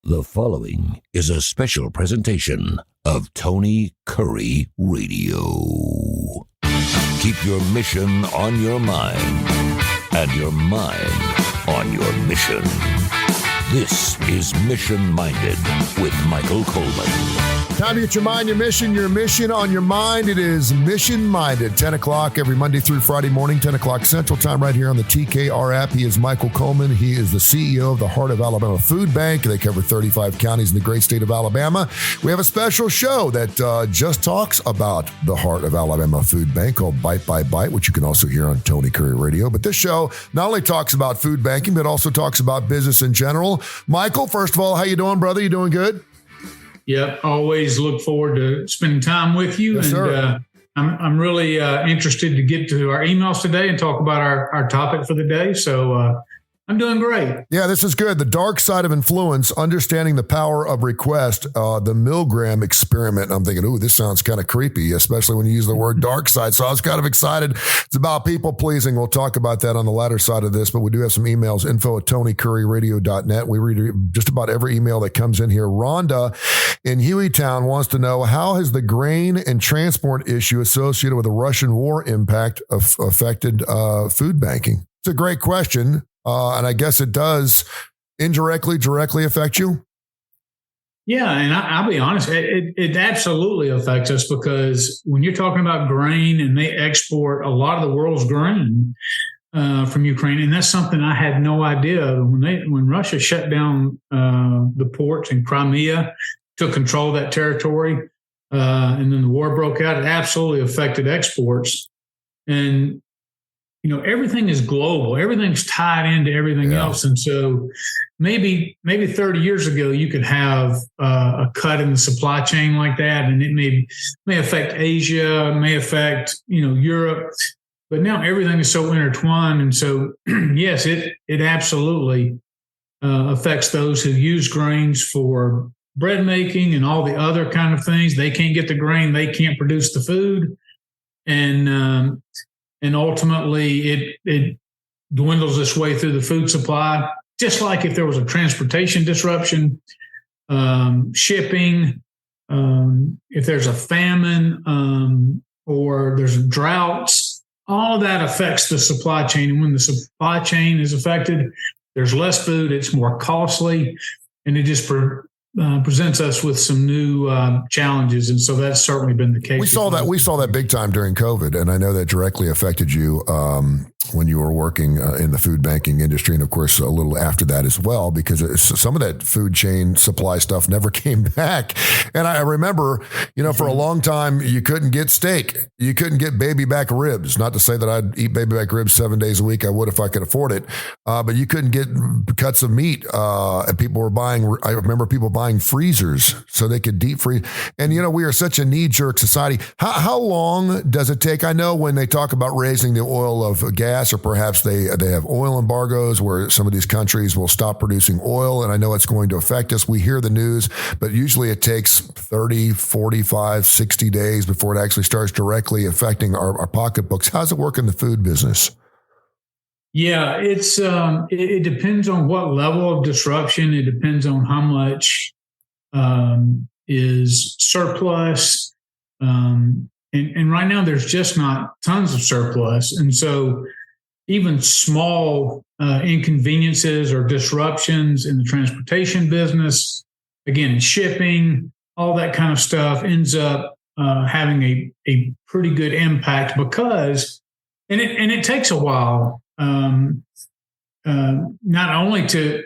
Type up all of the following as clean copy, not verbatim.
The following is a special presentation of Tony Kurre Radio. Keep your mission on your mind and your mind on your mission. This is Mission Minded with Michael Coleman. Time to get your mind, your mission on your mind. It is Mission Minded, 10 o'clock every Monday through Friday morning, 10 o'clock Central Time right here on the TKR app. He is Michael Coleman. He is the CEO of the Heart of Alabama Food Bank. They cover 35 counties in the great state of Alabama. We have a special show that just talks about the Heart of Alabama Food Bank called Bite by Bite, which you can also hear on Tony Kurre Radio. But this show not only talks about food banking, but also talks about business in general. Michael, first of all, how you doing, brother? You doing good? Yep, always look forward to spending time with you. Yes, and I'm really interested to get to our emails today and talk about our topic for the day. So I'm doing great. Yeah, this is good. The dark side of influence, understanding the power of request, the Milgram experiment. I'm thinking, ooh, this sounds kind of creepy, especially when you use the word dark side. So I was kind of excited. It's about people pleasing. We'll talk about that on the latter side of this, but we do have some emails, info@tonykurreradio.net. We read just about every email that comes in here. Rhonda in Hueytown wants to know, how has the grain and transport issue associated with the Russian war impact affected food banking? It's a great question. And I guess it does directly affect you. Yeah, and I'll be honest, it absolutely affects us, because when you're talking about grain, and they export a lot of the world's grain from Ukraine, and that's something I had no idea. When Russia shut down the ports in Crimea, took control of that territory, and then the war broke out, it absolutely affected exports. And everything is global. Everything's tied into everything else. And so maybe 30 years ago, you could have a cut in the supply chain like that, and it may affect Asia, may affect, Europe. But now everything is so intertwined. And so, yes, it absolutely affects those who use grains for bread making and all the other kind of things. They can't get the grain. They can't produce the food. And ultimately, it dwindles its way through the food supply. Just like if there was a transportation disruption, shipping, if there's a famine, or there's droughts, all of that affects the supply chain. And when the supply chain is affected, there's less food, it's more costly, and it just presents us with some new challenges. And so that's certainly been the case. We saw that big time during COVID. And I know that directly affected you when you were working in the food banking industry. And of course, a little after that as well, because some of that food chain supply stuff never came back. And I remember, for a long time, you couldn't get steak. You couldn't get baby back ribs. Not to say that I'd eat baby back ribs 7 days a week. I would if I could afford it. But you couldn't get cuts of meat. And people were I remember people buying freezers so they could deep freeze. And, we are such a knee-jerk society. How long does it take? I know when they talk about raising the oil of gas, or perhaps they have oil embargoes where some of these countries will stop producing oil. And I know it's going to affect us. We hear the news, but usually it takes 30, 45, 60 days before it actually starts directly affecting our pocketbooks. How's it work in the food business? Yeah, it depends on what level of disruption. It depends on how much is surplus. And right now there's just not tons of surplus. And so even small inconveniences or disruptions in the transportation business, again, in shipping, all that kind of stuff ends up having a pretty good impact, because, and it takes a while. Not only to,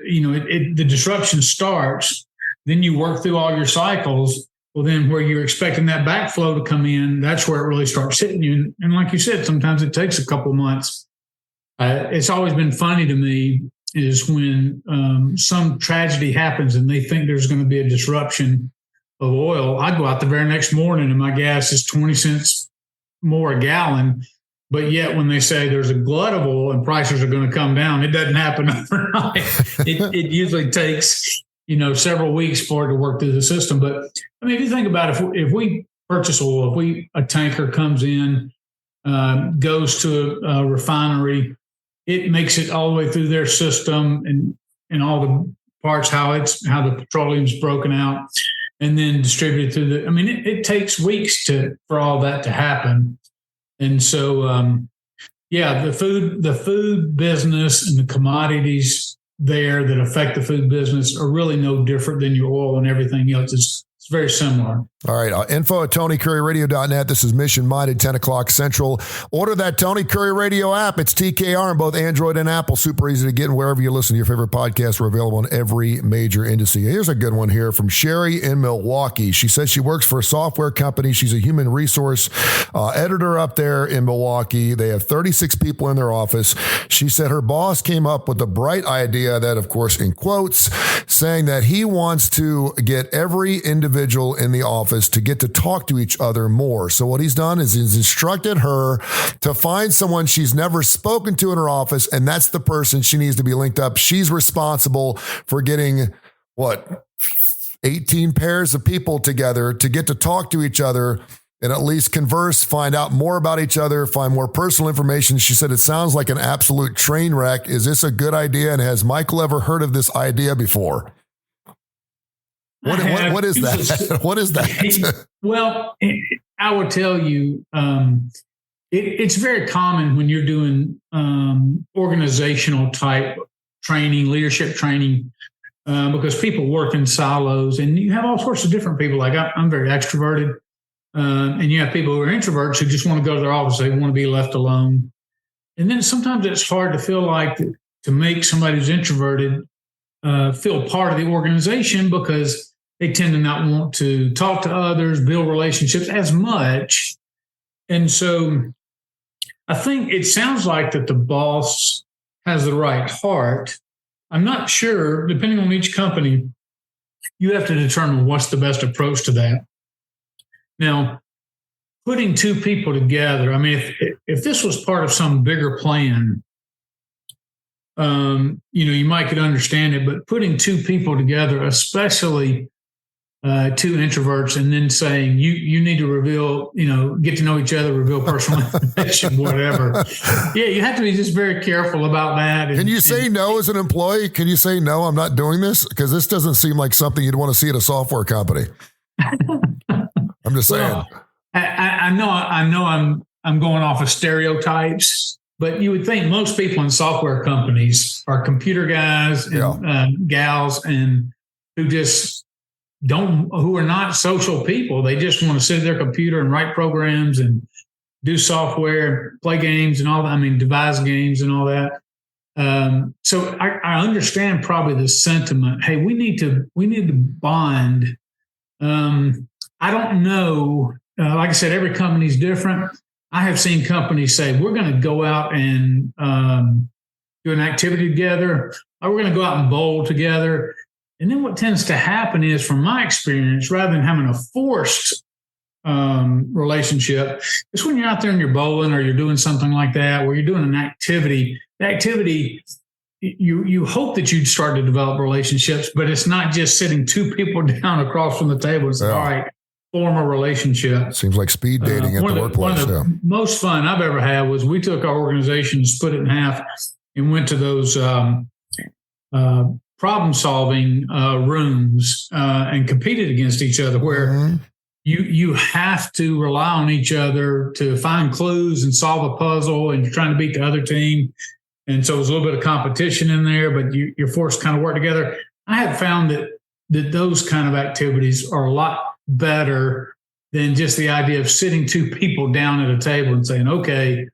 the disruption starts, then you work through all your cycles. Well, then where you're expecting that backflow to come in, that's where it really starts hitting you. And like you said, sometimes it takes a couple of months. It's always been funny to me is when some tragedy happens and they think there's going to be a disruption of oil. I go out the very next morning and my gas is 20 cents more a gallon. But yet when they say there's a glut of oil and prices are going to come down, it doesn't happen overnight. It usually takes, several weeks for it to work through the system. But I mean, if you think about it, if we purchase oil, if a tanker comes in, goes to a refinery, it makes it all the way through their system and all the parts, how the petroleum's broken out and then distributed through it takes weeks for all that to happen. And so, the food business and the commodities there that affect the food business are really no different than your oil and everything else. It's very similar. All right. Info at TonyCurryRadio.net. This is Mission Minded, 10 o'clock Central. Order that Tony Curry Radio app. It's TKR on both Android and Apple. Super easy to get, and wherever you listen to your favorite podcasts, we're available on every major industry. Here's a good one here from Sherry in Milwaukee. She says she works for a software company. She's a human resource editor up there in Milwaukee. They have 36 people in their office. She said her boss came up with a bright idea that, of course, in quotes, saying that he wants to get every individual in the office to get to talk to each other more. So what he's done is he's instructed her to find someone she's never spoken to in her office, and that's the person she needs to be linked up. She's responsible for getting, 18 pairs of people together to get to talk to each other and at least converse, find out more about each other, find more personal information. She said, it sounds like an absolute train wreck. Is this a good idea? And has Michael ever heard of this idea before? What is that? What is that? Well, I would tell you, it's very common when you're doing organizational type training, leadership training, because people work in silos, and you have all sorts of different people. Like I'm very extroverted, and you have people who are introverts who just want to go to their office. They want to be left alone. And then sometimes it's hard to feel like to make somebody who's introverted feel part of the organization, because they tend to not want to talk to others, build relationships as much. And so I think it sounds like that the boss has the right heart. I'm not sure, depending on each company, you have to determine what's the best approach to that. Now, putting two people together, if this was part of some bigger plan, you might could understand it, but putting two people together, especially two introverts, and then saying you need to reveal, get to know each other, reveal personal information, whatever. Yeah, you have to be just very careful about that. Can you say no as an employee? Can you say no, I'm not doing this? Because this doesn't seem like something you'd want to see at a software company. I'm just saying. Well, I know I'm going off of stereotypes, but you would think most people in software companies are computer guys and gals, and who are not social people. They just want to sit at their computer and write programs and do software, play games and all that. Devise games and all that. So I understand probably the sentiment. Hey, we need to bond. I don't know. Like I said, every company is different. I have seen companies say, we're going to go out and do an activity together, or we're going to go out and bowl together. And then what tends to happen is, from my experience, rather than having a forced relationship, it's when you're out there and you're bowling or you're doing something like that, where you're doing an activity. The activity, you hope that you'd start to develop relationships, but it's not just sitting two people down across from the table. It's all right, form a relationship. Seems like speed dating at the workplace. One of the most fun I've ever had was we took our organization, split it in half, and went to those problem-solving rooms and competed against each other, where you have to rely on each other to find clues and solve a puzzle, and you're trying to beat the other team. And so there's a little bit of competition in there, but you're forced to kind of work together. I have found that those kind of activities are a lot better than just the idea of sitting two people down at a table and saying, okay,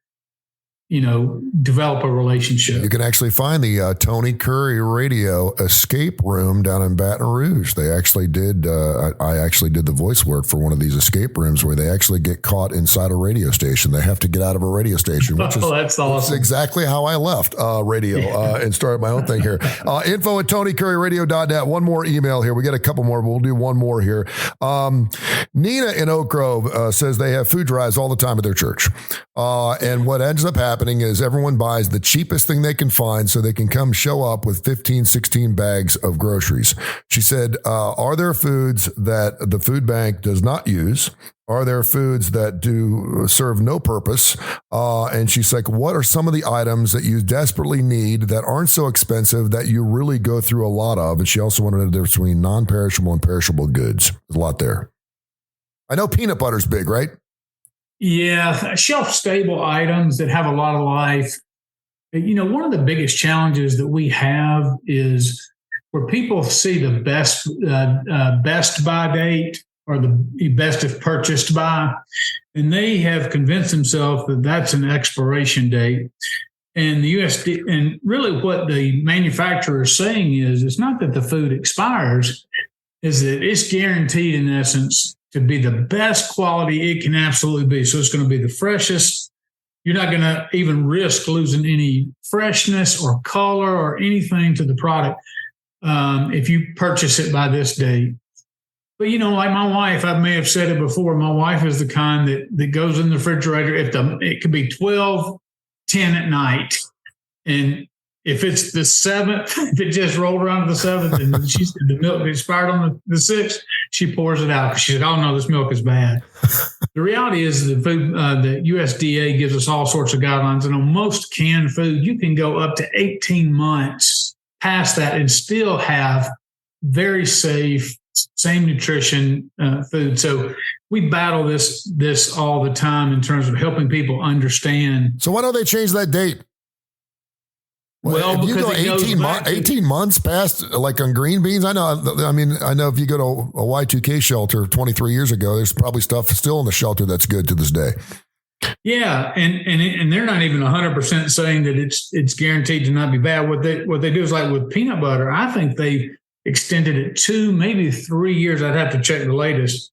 develop a relationship. You can actually find the Tony Curry Radio escape room down in Baton Rouge. They actually did, I actually did the voice work for one of these escape rooms where they actually get caught inside a radio station. They have to get out of a radio station, which is that's awesome. That's exactly how I left radio and started my own thing here. Info at TonyCurryRadio.net. One more email here. We got a couple more, but we'll do one more here. Nina in Oak Grove says they have food drives all the time at their church. And what ends up happening is everyone buys the cheapest thing they can find so they can come show up with 15, 16 bags of groceries. She said, are there foods that the food bank does not use? Are there foods that do serve no purpose? And she's like, what are some of the items that you desperately need that aren't so expensive that you really go through a lot of? And she also wanted to know the difference between non-perishable and perishable goods. There's a lot there. I know peanut butter's big, right? Yeah, shelf-stable items that have a lot of life. One of the biggest challenges that we have is where people see the best buy date or the best if purchased by, and they have convinced themselves that that's an expiration date. And the USD, and really what the manufacturer is saying is, it's not that the food expires, is that it's guaranteed in essence to be the best quality it can absolutely be. So it's going to be the freshest. You're not going to even risk losing any freshness or color or anything to the product if you purchase it by this date. But, like my wife, I may have said it before, my wife is the kind that goes in the refrigerator. It could be 12:10 at night. And if it's the 7th, if it just rolled around to the 7th and the milk expired on the 6th, she pours it out because she said, oh, no, this milk is bad. The reality is the USDA gives us all sorts of guidelines. And on most canned food, you can go up to 18 months past that and still have very safe, same nutrition food. So we battle this all the time in terms of helping people understand. So why don't they change that date? Well, if you go 18 months past, like on green beans, I know if you go to a Y2K shelter 23 years ago, there's probably stuff still in the shelter that's good to this day. Yeah, and they're not even 100% saying that it's guaranteed to not be bad. What they do is, like with peanut butter, I think they extended it 2, maybe 3 years. I'd have to check the latest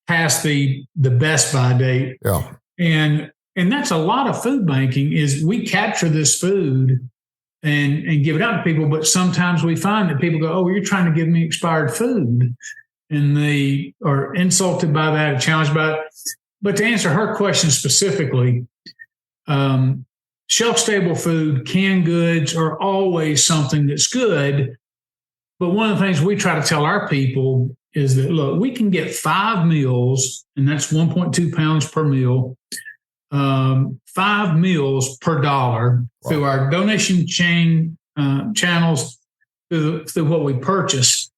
past the best by date. Yeah, and that's a lot of food banking. Is we capture this food and give it out to people, but sometimes we find that people go, "Oh, you're trying to give me expired food," and they are insulted by that, challenged by it. But to answer her question specifically, shelf-stable food, canned goods are always something that's good. But one of the things we try to tell our people is that, look, we can get 5 meals, and that's 1.2 pounds per meal, 5 meals per dollar through our donation chain channels, through what we purchase.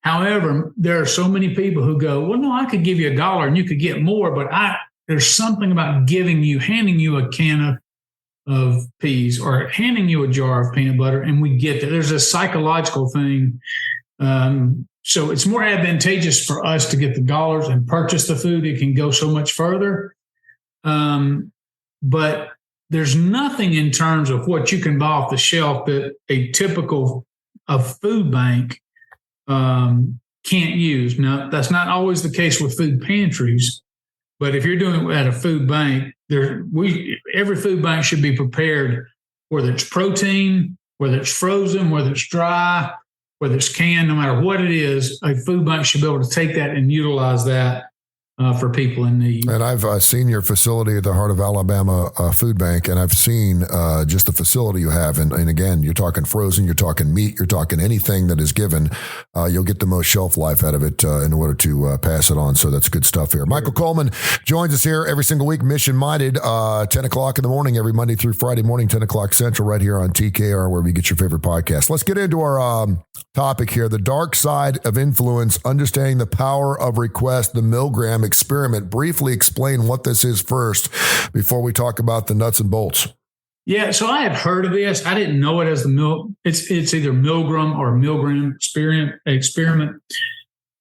However, there are so many people who go, well, no, I could give you $1 and you could get more, but there's something about handing you a can of peas or handing you a jar of peanut butter, and we get that. There's a psychological thing. So it's more advantageous for us to get the dollars and purchase the food. It can go so much further. But there's nothing in terms of what you can buy off the shelf that a typical food bank can't use. Now, that's not always the case with food pantries, but if you're doing it at a food bank, every food bank should be prepared, whether it's protein, whether it's frozen, whether it's dry, whether it's canned, no matter what it is, a food bank should be able to take that and utilize that for people in need. And I've seen your facility at the Heart of Alabama Food Bank, and I've seen just the facility you have. And again, you're talking frozen, you're talking meat, you're talking anything that is given. You'll get the most shelf life out of it in order to pass it on. So that's good stuff here. Michael Coleman joins us here every single week, mission-minded, 10 o'clock in the morning, every Monday through Friday morning, 10 o'clock Central, right here on TKR, where we get your favorite podcast. Let's get into our topic here, the dark side of influence, understanding the power of request, the Milgram experiment. Briefly explain what this is first before we talk about the nuts and bolts. Yeah, so I had heard of this. I didn't know it as it's either Milgram or Milgram experiment.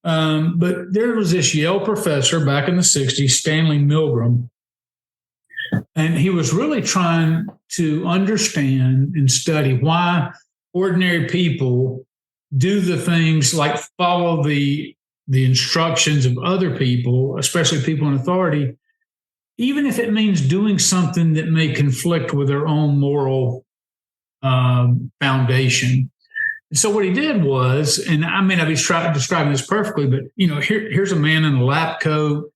But there was this Yale professor back in the 60s, Stanley Milgram, and he was really trying to understand and study why ordinary people do the things like follow the instructions of other people, especially people in authority, even if it means doing something that may conflict with their own moral foundation. And so what he did was, and I may not be describing this perfectly, but here's a man in a lab coat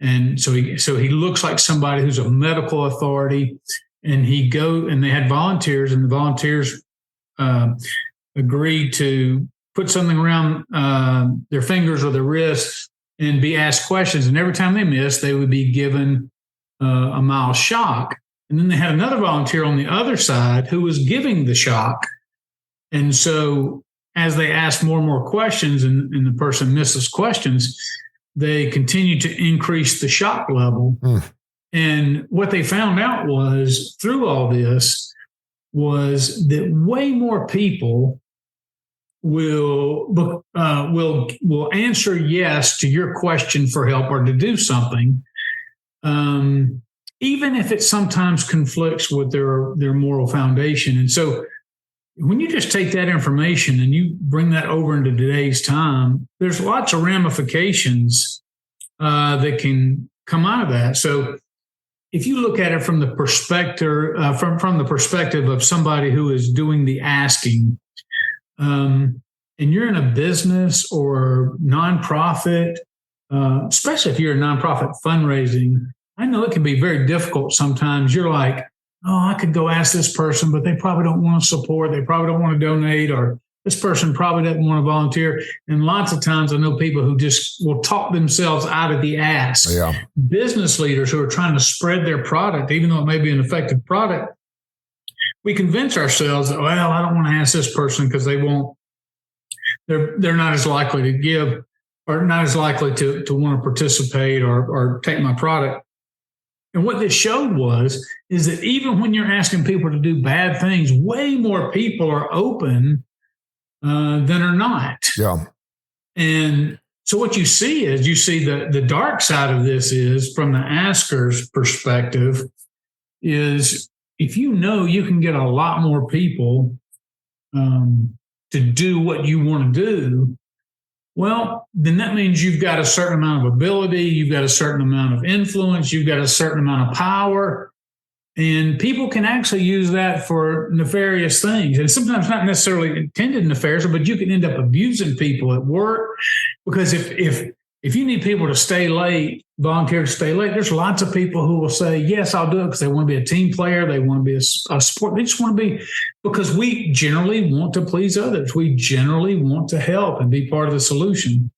And so he looks like somebody who's a medical authority. And they had volunteers, and the volunteers agreed to put something around their fingers or their wrists and be asked questions. And every time they missed, they would be given a mild shock. And then they had another volunteer on the other side who was giving the shock. And so as they asked more and more questions and the person misses questions, they continued to increase the shock level. And what they found out was through all this was that way more people will answer yes to your question for help or to do something, even if it sometimes conflicts with their moral foundation. And so when you just take that information and you bring that over into today's time, there's lots of ramifications that can come out of that. So if you look at it from the perspective from the perspective of somebody who is doing the asking, and you're in a business or nonprofit, especially if you're a nonprofit fundraising, I know it can be very difficult sometimes. You're like, oh, I could go ask this person, but they probably don't want to support. They probably don't want to donate, or this person probably doesn't want to volunteer. And lots of times I know people who just will talk themselves out of the ask. Yeah. Business leaders who are trying to spread their product, even though it may be an effective product, we convince ourselves that, well, I don't want to ask this person because they won't, they're not as likely to give or not as likely to want to participate or take my product. And what this showed is that even when you're asking people to do bad things, way more people are open than are not. Yeah. And so what you see is the dark side of this is from the asker's perspective is if you know you can get a lot more people to do what you want to do, well, then that means you've got a certain amount of ability, you've got a certain amount of influence, you've got a certain amount of power, and people can actually use that for nefarious things. And sometimes not necessarily intended nefarious, but you can end up abusing people at work because if you need people to stay late, volunteer to stay late, there's lots of people who will say, yes, I'll do it because they want to be a team player. They want to be a sport. They just want to be, because we generally want to please others. We generally want to help and be part of the solution.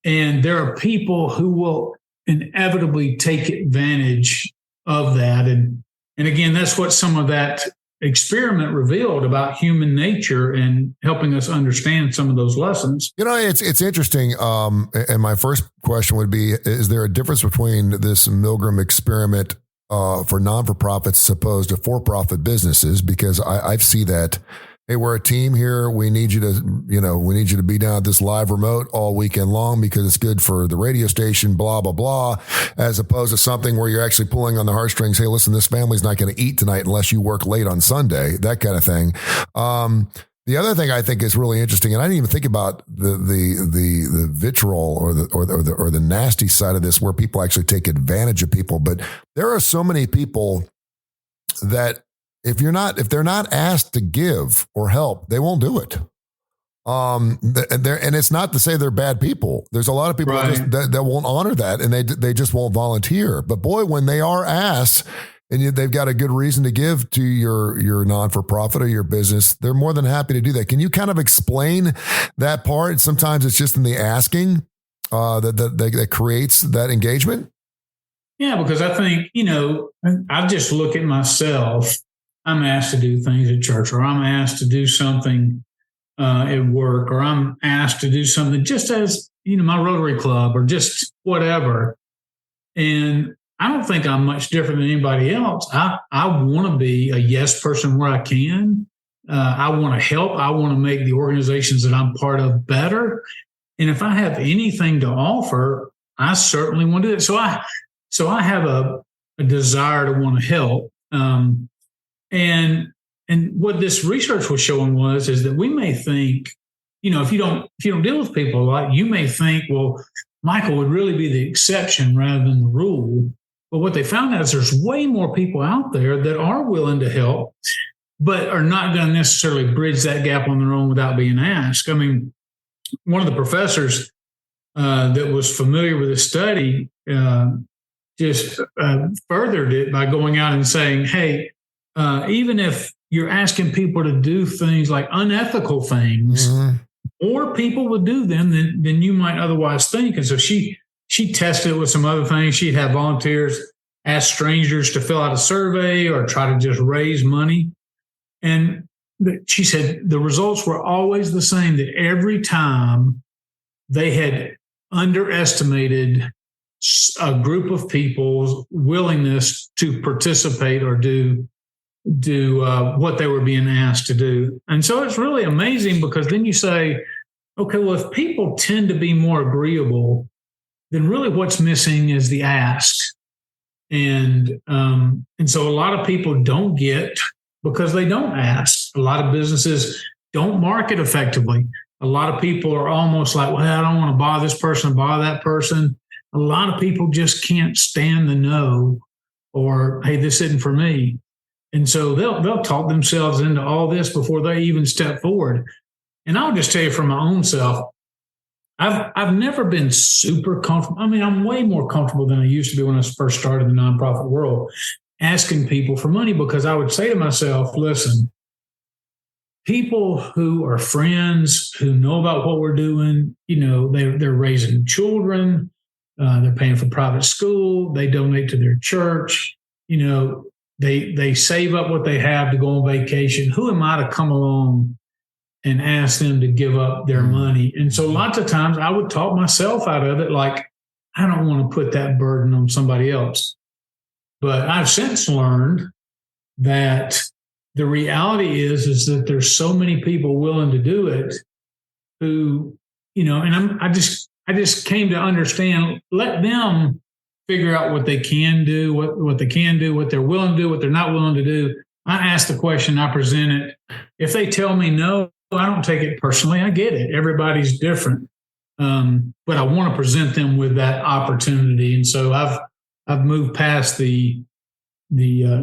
And there are people who will inevitably take advantage of that. And again, that's what some of that experiment revealed about human nature and helping us understand some of those lessons. You know, it's interesting. And my first question would be, is there a difference between this Milgram experiment for non-for-profits as opposed to for-profit businesses? Because I see that, hey, we're a team here. We need you to be down at this live remote all weekend long because it's good for the radio station, blah, blah, blah, as opposed to something where you're actually pulling on the heartstrings. Hey, listen, this family's not going to eat tonight unless you work late on Sunday, that kind of thing. The other thing I think is really interesting, and I didn't even think about the vitriol or the nasty side of this, where people actually take advantage of people. But there are so many people that if they're not asked to give or help, they won't do it. And it's not to say they're bad people. There's a lot of people right. that won't honor that, and they just won't volunteer. But boy, when they are asked, and they've got a good reason to give to your non-for-profit or your business, they're more than happy to do that. Can you kind of explain that part? Sometimes it's just in the asking that creates that engagement. Yeah, because I think, I just look at myself. I'm asked to do things at church, or I'm asked to do something at work, or I'm asked to do something just as, my Rotary Club or just whatever. And I don't think I'm much different than anybody else. I want to be a yes person where I can. I want to help. I want to make the organizations that I'm part of better. And if I have anything to offer, I certainly want to do it. So I have a desire to want to help. And what this research was showing is that we may think, if you don't deal with people a lot, you may think, well, Michael would really be the exception rather than the rule. But what they found out is there's way more people out there that are willing to help, but are not going to necessarily bridge that gap on their own without being asked. I mean, one of the professors that was familiar with the study furthered it by going out and saying, hey, even if you're asking people to do things like unethical things, more people would do them than you might otherwise think. And so she tested it with some other things. She'd have volunteers ask strangers to fill out a survey or try to just raise money. And she said the results were always the same, that every time they had underestimated a group of people's willingness to participate or do what they were being asked to do. And so it's really amazing, because then you say, okay, well, if people tend to be more agreeable, then really what's missing is the ask. And so a lot of people don't get because they don't ask. A lot of businesses don't market effectively. A lot of people are almost like, well, I don't want to buy this person or buy that person. A lot of people just can't stand the no, or, hey, this isn't for me. And so they'll talk themselves into all this before they even step forward. And I'll just tell you from my own self, I've never been super comfortable. I mean, I'm way more comfortable than I used to be when I first started in the nonprofit world, asking people for money, because I would say to myself, listen, people who are friends, who know about what we're doing, they're raising children, they're paying for private school, they donate to their church, they save up what they have to go on vacation. Who am I to come along and ask them to give up their money? And so lots of times I would talk myself out of it, like, I don't want to put that burden on somebody else. But I've since learned that the reality is that there's so many people willing to do it who, and I just came to understand, let them figure out what they can do, what they can do, what they're willing to do, what they're not willing to do. I ask the question, I present it. If they tell me no, I don't take it personally. I get it. Everybody's different. But I want to present them with that opportunity. And so I've moved past the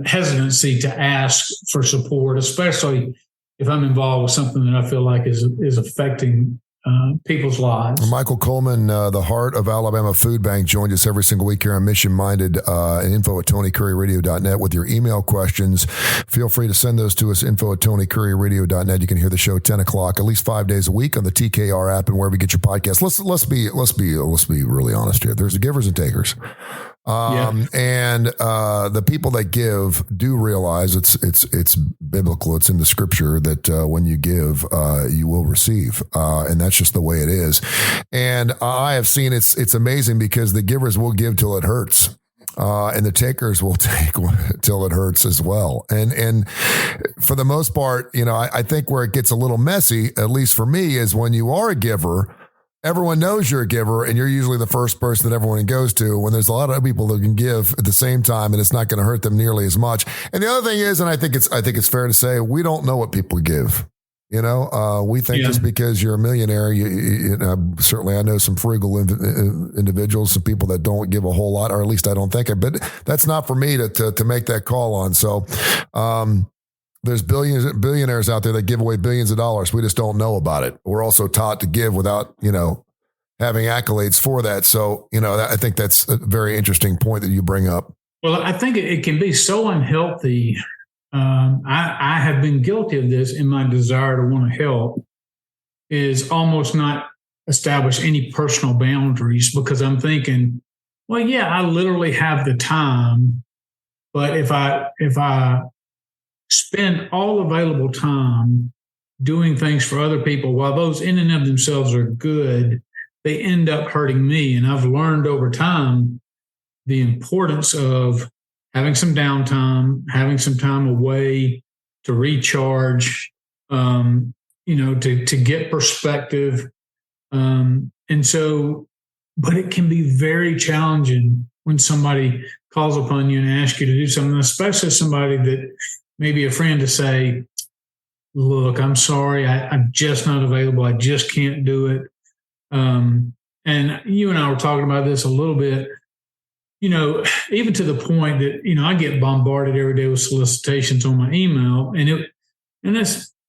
hesitancy to ask for support, especially if I'm involved with something that I feel like is affecting people's lives. Michael Coleman, the heart of Alabama Food Bank, joined us every single week here on Mission Minded, and info@TonyCurryRadio.net with your email questions. Feel free to send those to us, info@TonyCurryRadio.net. You can hear the show 10 o'clock, at least 5 days a week on the TKR app and wherever you get your podcast. Let's be really honest here. There's the givers and takers. And the people that give do realize it's biblical. It's in the scripture that when you give, you will receive, and that's just the way it is. And I have seen it's amazing, because the givers will give till it hurts. And the takers will take till it hurts as well. And for the most part, I think where it gets a little messy, at least for me, is when you are a giver. Everyone knows you're a giver, and you're usually the first person that everyone goes to, when there's a lot of people that can give at the same time, and it's not going to hurt them nearly as much. And the other thing is, and I think it's fair to say, we don't know what people give. We think just because you're a millionaire, certainly I know some frugal individuals, some people that don't give a whole lot, or at least I don't think it, but that's not for me to make that call on. So, there's billionaires out there that give away billions of dollars. We just don't know about it. We're also taught to give without, having accolades for that. So, I think that's a very interesting point that you bring up. Well, I think it can be so unhealthy. I have been guilty of this in my desire to want to help, is almost not establish any personal boundaries, because I'm thinking, well, yeah, I literally have the time, but if I spend all available time doing things for other people, while those in and of themselves are good, they end up hurting me. And I've learned over time the importance of having some downtime, having some time away to recharge, to get perspective. And so, but it can be very challenging when somebody calls upon you and asks you to do something, especially somebody that maybe a friend, to say, look, I'm sorry, I'm just not available. I just can't do it. And you and I were talking about this a little bit, even to the point that, I get bombarded every day with solicitations on my email,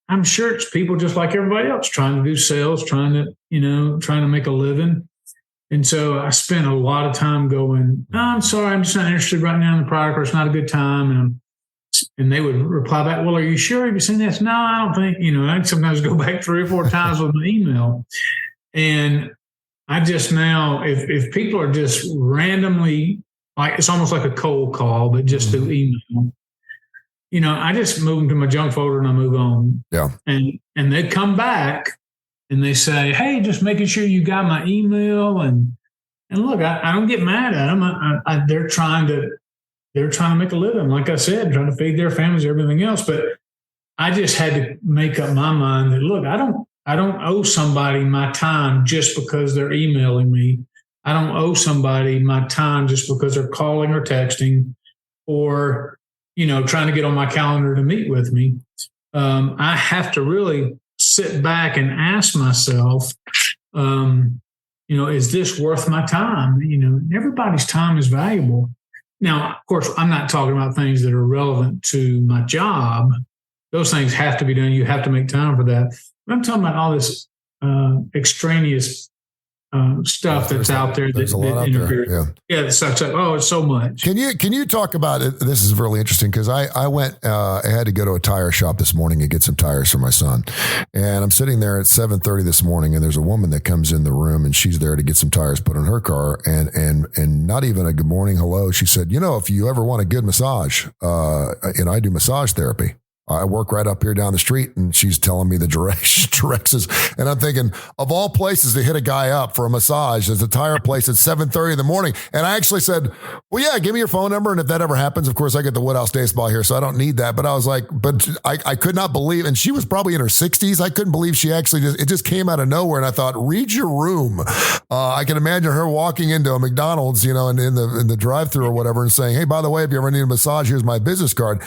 I'm sure it's people just like everybody else trying to do sales, trying to make a living. And so I spent a lot of time going, "No, I'm sorry, I'm just not interested right now in the product, or it's not a good time." And they would reply back, "Well, are you sure you've seen this?" "No, I don't think." I'd sometimes go back 3 or 4 times with my email. And I just now, if people are just randomly, like it's almost like a cold call, but just through email, I just move them to my junk folder and I move on. Yeah. And they come back and they say, "Hey, just making sure you got my email." And look, I don't get mad at them. They're trying to make a living, like I said, trying to feed their families, everything else. But I just had to make up my mind that, look, I don't owe somebody my time just because they're emailing me. I don't owe somebody my time just because they're calling or texting or, trying to get on my calendar to meet with me. I have to really sit back and ask myself, is this worth my time? Everybody's time is valuable. Now, of course, I'm not talking about things that are relevant to my job. Those things have to be done. You have to make time for that. But I'm talking about all this extraneous stuff that's out there. There's a lot out there. Yeah, it sucks up. Oh, it's so much. Can you talk about it? This is really interesting because I went. I had to go to a tire shop this morning and get some tires for my son, and I'm sitting there at 7:30 this morning, and there's a woman that comes in the room, and she's there to get some tires put in her car, and not even a good morning, hello. She said, if you ever want a good massage, I do massage therapy. I work right up here down the street, and she's telling me the directions. And I'm thinking, of all places to hit a guy up for a massage, there's a tire place at 7:30 in the morning. And I actually said, well, yeah, give me your phone number. And if that ever happens, of course, I get the Woodhouse baseball here, so I don't need that. But I was like, I could not believe, and she was probably in her 60s. I couldn't believe she actually it just came out of nowhere. And I thought, read your room. I can imagine her walking into a McDonald's, and in the drive-thru or whatever, and saying, hey, by the way, if you ever need a massage, here's my business card.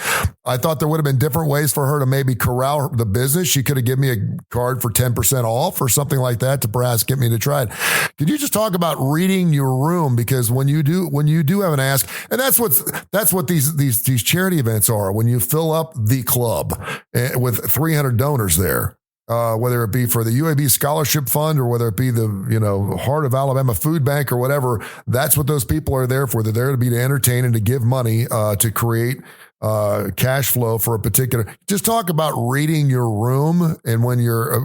I thought there would have been different ways for her to maybe corral the business. She could have given me a card for 10% off or something like that to perhaps get me to try it. Could you just talk about reading your room? Because when you do have an ask, and that's what these charity events are. When you fill up the club with 300 donors there, whether it be for the UAB Scholarship Fund or whether it be the Heart of Alabama Food Bank or whatever, that's what those people are there for. They're there to be to entertain and to give money to create cash flow for a particular. Just talk about reading your room. And when you're,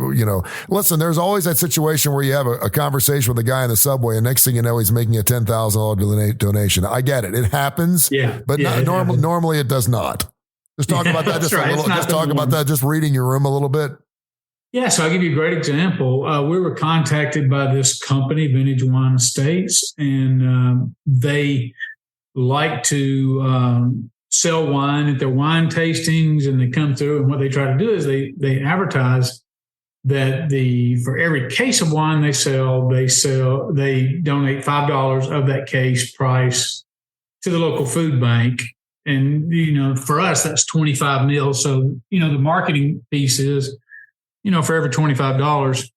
listen, there's always that situation where you have a conversation with a guy in the subway, and next thing you know, he's making a $10,000 donation. I get it. It happens. Yeah. But normally it does not. Just talk about that. Just right. Just talk about that. Just reading your room a little bit. Yeah, so I'll give you a great example. We were contacted by this company, Vintage Wine Estates, and they like to sell wine at their wine tastings, and they come through, and what they try to do is they advertise that for every case of wine they donate $5 of that case price to the local food bank. And, for us, that's 25 meals. So, the marketing piece is, for every $25,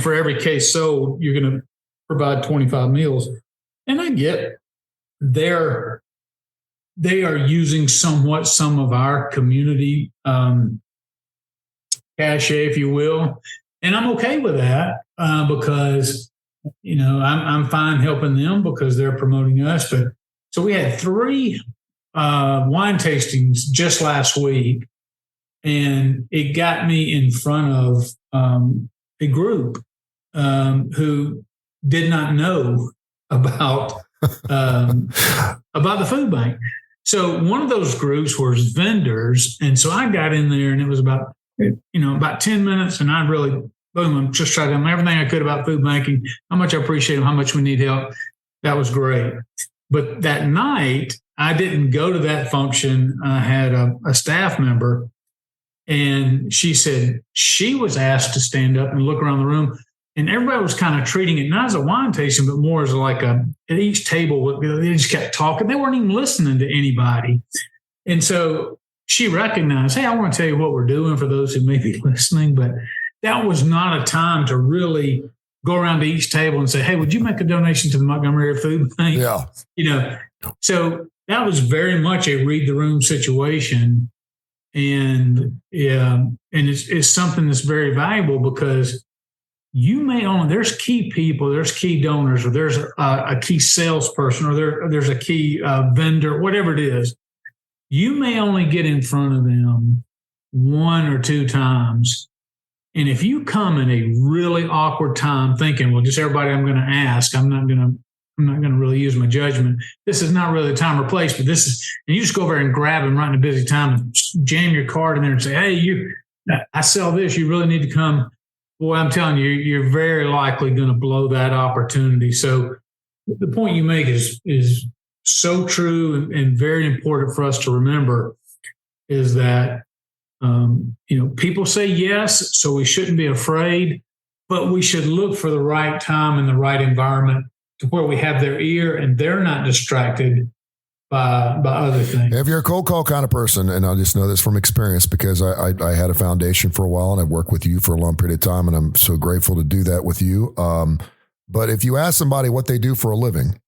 for every case sold, you're going to provide 25 meals. And I get they are using somewhat some of our community cachet, if you will. And I'm okay with that because, I'm fine helping them because they're promoting us. But so we had 3 wine tastings just last week. And it got me in front of a group who did not know about the food bank. So one of those groups was vendors, and so I got in there, and it was about 10 minutes, and I really boom, just tried to tell them everything I could about food banking, how much I appreciate them, how much we need help. That was great. But that night, I didn't go to that function. I had a staff member. And she said she was asked to stand up and look around the room, and everybody was kind of treating it not as a wine tasting, but more as like at each table, they just kept talking. They weren't even listening to anybody. And so she recognized, hey, I want to tell you what we're doing for those who may be listening, but that was not a time to really go around to each table and say, hey, would you make a donation to the Montgomery Area Food Bank? Yeah. So that was very much a read the room situation. And it's something that's very valuable because you may only, there's key people, there's key donors, or there's a key salesperson, or there's a key vendor, whatever it is. You may only get in front of them 1 or 2 times. And if you come in a really awkward time thinking, well, just everybody I'm going to ask, I'm not going to really use my judgment. This is not really the time or place, but this is, and you just go over and grab them right in a busy time and jam your card in there and say, hey, I sell this. You really need to come. Boy, I'm telling you, you're very likely going to blow that opportunity. So the point you make is so true and very important for us to remember is that, people say yes, so we shouldn't be afraid, but we should look for the right time and the right environment to where we have their ear and they're not distracted by other things. If you're a cold call kind of person, and I just know this from experience because I had a foundation for a while and I've worked with you for a long period of time, and I'm so grateful to do that with you. But if you ask somebody what they do for a living,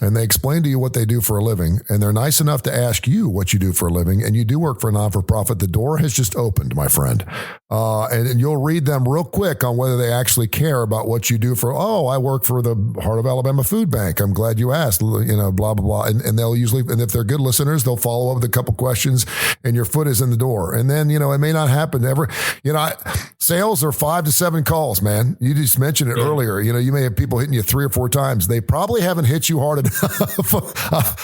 and they explain to you what they do for a living, and they're nice enough to ask you what you do for a living, and you do work for a non-for-profit, the door has just opened, my friend. And you'll read them real quick on whether they actually care about what you do for, I work for the Heart of Alabama Food Bank. I'm glad you asked, blah, blah, blah. And they'll usually, and if they're good listeners, they'll follow up with a couple questions and your foot is in the door. And then, it may not happen ever. Sales are 5 to 7 calls, man. You just mentioned it earlier. You may have people hitting you 3 or 4 times. They probably haven't hit you hard enough.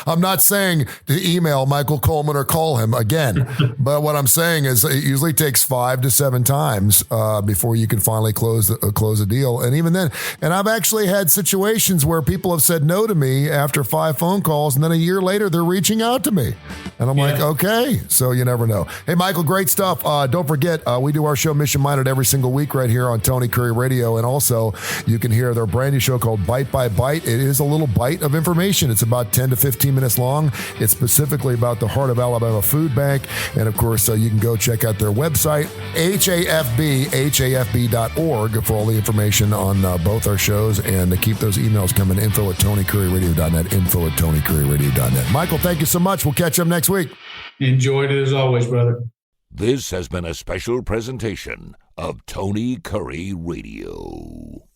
I'm not saying to email Michael Coleman or call him again, but what I'm saying is it usually takes 5 to 7 times before you can finally close a deal. And even then, and I've actually had situations where people have said no to me after 5 phone calls, and then a year later they're reaching out to me, and I'm like, okay, so you never know. Hey, Michael, great stuff. Don't forget, we do our show Mission Minded every single week right here on Tony Curre Radio, and also you can hear their brand new show called Bite by Bite. It is a little bite of information. It's about 10 to 15 minutes long. It's specifically about the Heart of Alabama Food Bank, and of course, you can go check out their website, hafb.org, for all the information on both our shows, and to keep those emails coming, info@TonyCurreRadio.net, info@TonyCurreRadio.net. Michael, thank you so much. We'll catch you up next week. Enjoyed it as always, brother. This has been a special presentation of Tony Curre Radio.